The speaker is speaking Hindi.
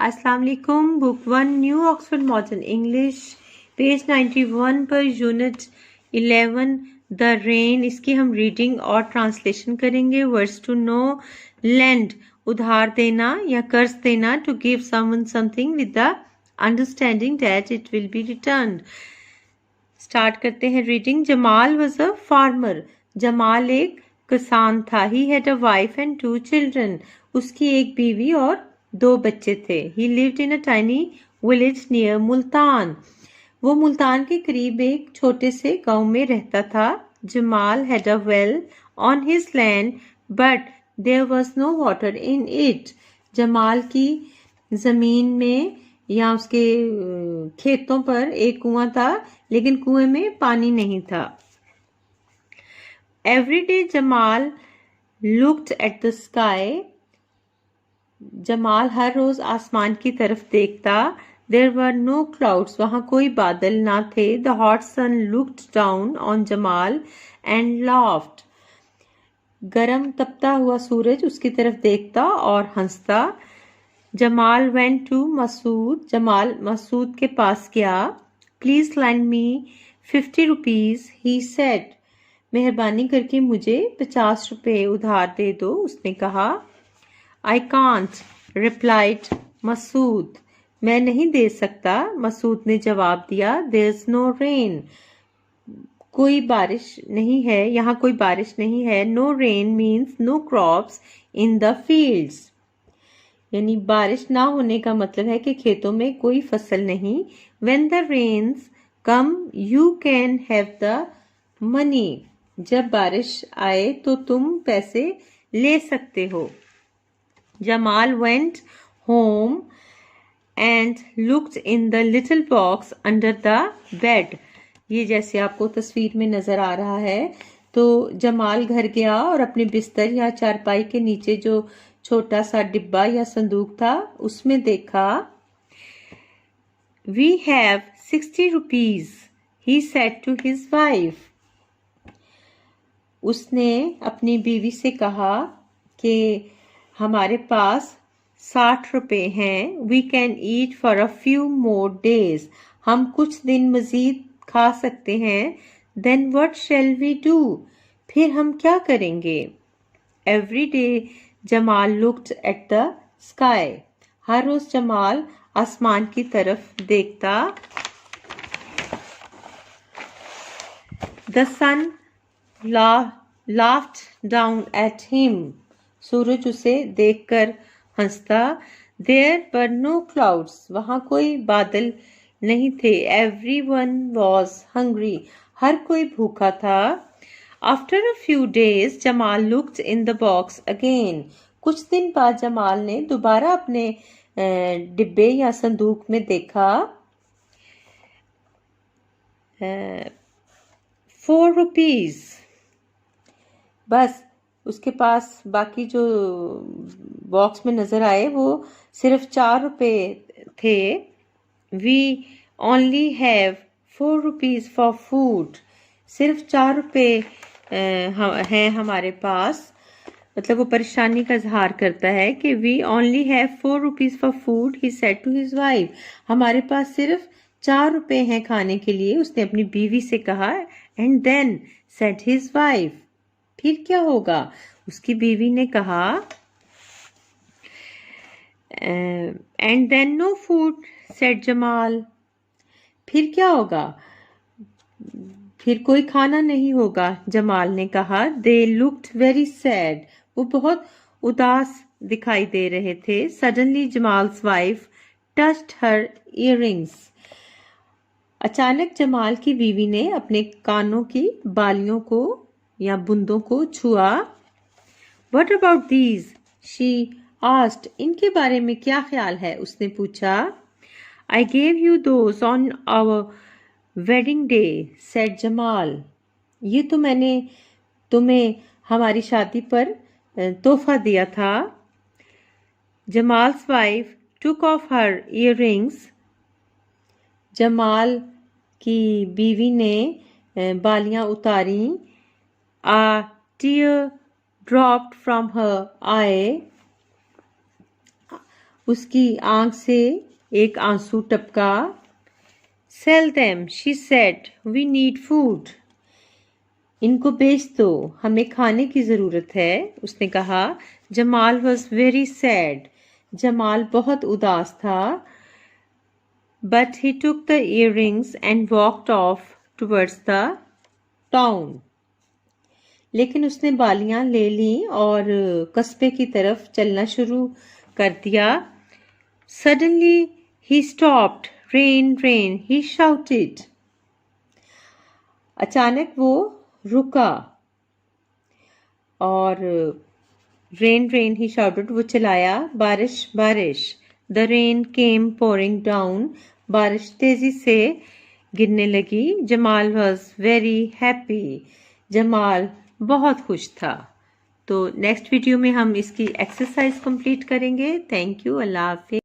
अस्सलाम वालेकुम। Book 1 new Oxford modern English page 91 per unit 11 the rain, इसकी हम रीडिंग और ट्रांसलेशन करेंगे। वर्ड्स टू नो, लेंड उधार देना या कर्ज देना, to give someone something with the understanding that it will be returned. Start करते हैं reading. Jamal was a farmer, Jamal एक किसान था। He had a wife and 2 children, उसकी एक बीवी और 2 बच्चे थे। He lived in a tiny village near Multan, वो मुल्तान के करीब एक छोटे से गांव में रहता था। Jamal had a well on his land but there was no water in it, Jamal की जमीन में या उसके खेतों पर एक कुआं था, लेकिन कुएं में पानी नहीं था। Every day Jamal looked at the sky, Jamal हर रोज आसमान की तरफ देखता। देयर वर नो क्लाउड्स, वहां कोई बादल ना थे। The hot sun looked down on Jamal and laughed, गरम तपता हुआ सूरज उसकी तरफ देखता और हंसता। जमाल वेंट टू मसूद, जमाल मसूद के पास गया। Please lend me 50 rupees, he said, मेहरबानी करके मुझे 50 रुपए उधार दे दो, उसने कहा। I can't, replied मसूद, मैं नहीं दे सकता, मसूद ने जवाब दिया। There's no rain, कोई बारिश नहीं है, यहाँ कोई बारिश नहीं है। No rain means no crops in the fields, यानी बारिश ना होने का मतलब है कि खेतों में कोई फसल नहीं। When the rains come, you can have the money, जब बारिश आए तो तुम पैसे ले सकते हो। Jamal went home and looked in the little box under the bed. ये जैसे आपको तस्वीर में नजर आ रहा है, तो जमाल घर गया और अपने बिस्तर या चारपाई के नीचे जो छोटा सा डिब्बा या संदूक था उसमें देखा। We have 60 rupees, he said to his wife. उसने अपनी बीवी से कहा कि हमारे पास 60 रुपए हैं। We can eat for a few more days, हम कुछ दिन मजीद खा सकते हैं। Then what shall we do, फिर हम क्या करेंगे। Every day Jamal looked at the sky, हर रोज जमाल आसमान की तरफ देखता। The sun laughed down at him, सूरज उसे देखकर हंसता। There were no clouds, वहां कोई बादल नहीं थे। Everyone was hungry, हर कोई भूखा था। After a few days, Jamal looked in the box again, कुछ दिन बाद जमाल ने दोबारा अपने डिब्बे या संदूक में देखा। 4 rupees, बस उसके पास बाकी जो बॉक्स में नजर आए वो सिर्फ 4 रुपए थे। We only have 4 rupees for food, सिर्फ 4 रुपए हैं हमारे पास। मतलब वो परेशानी का इजहार करता है कि we only have 4 rupees for food, he said to his wife, हमारे पास सिर्फ 4 रुपए हैं खाने के लिए, उसने अपनी बीवी से कहा। And then said his wife, फिर क्या होगा, उसकी बीवी ने कहा। And then no food, said Jamal, फिर क्या होगा, फिर कोई खाना नहीं होगा, जमाल ने कहा। दे लुक्ड वेरी सैड, वो बहुत उदास दिखाई दे रहे थे। Suddenly Jamal's wife touched her earrings, अचानक जमाल की बीवी ने अपने कानों की बालियों को या बुंदों को छुआ। What about these? She asked. इनके बारे में क्या ख्याल है, उसने पूछा। I gave you those on our wedding day, said Jamal, ये तो मैंने तुम्हें हमारी शादी पर तोहफा दिया था। Jamal's wife took off her earrings, Jamal की बीवी ने बालियां उतारी। A tear dropped from her eye, उसकी आंख से एक आंसू टपका। Sell them, she said. We need food. इनको बेच दो, हमें खाने की ज़रूरत है, उसने कहा। Jamal was very sad. Jamal बहुत उदास था। But he took the earrings and walked off towards the town. लेकिन उसने बालियां ले ली और कस्बे की तरफ चलना शुरू कर दिया। Suddenly he stopped. Rain, rain, he shouted. अचानक वो रुका और rain, rain, he shouted, वो चिल्लाया, बारिश, बारिश। The rain came pouring down. बारिश तेजी से गिरने लगी। Jamal was very happy. Jamal बहुत खुश था। तो नेक्स्ट वीडियो में हम इसकी एक्सरसाइज कंप्लीट करेंगे। Thank you. अल्लाह हाफिज़।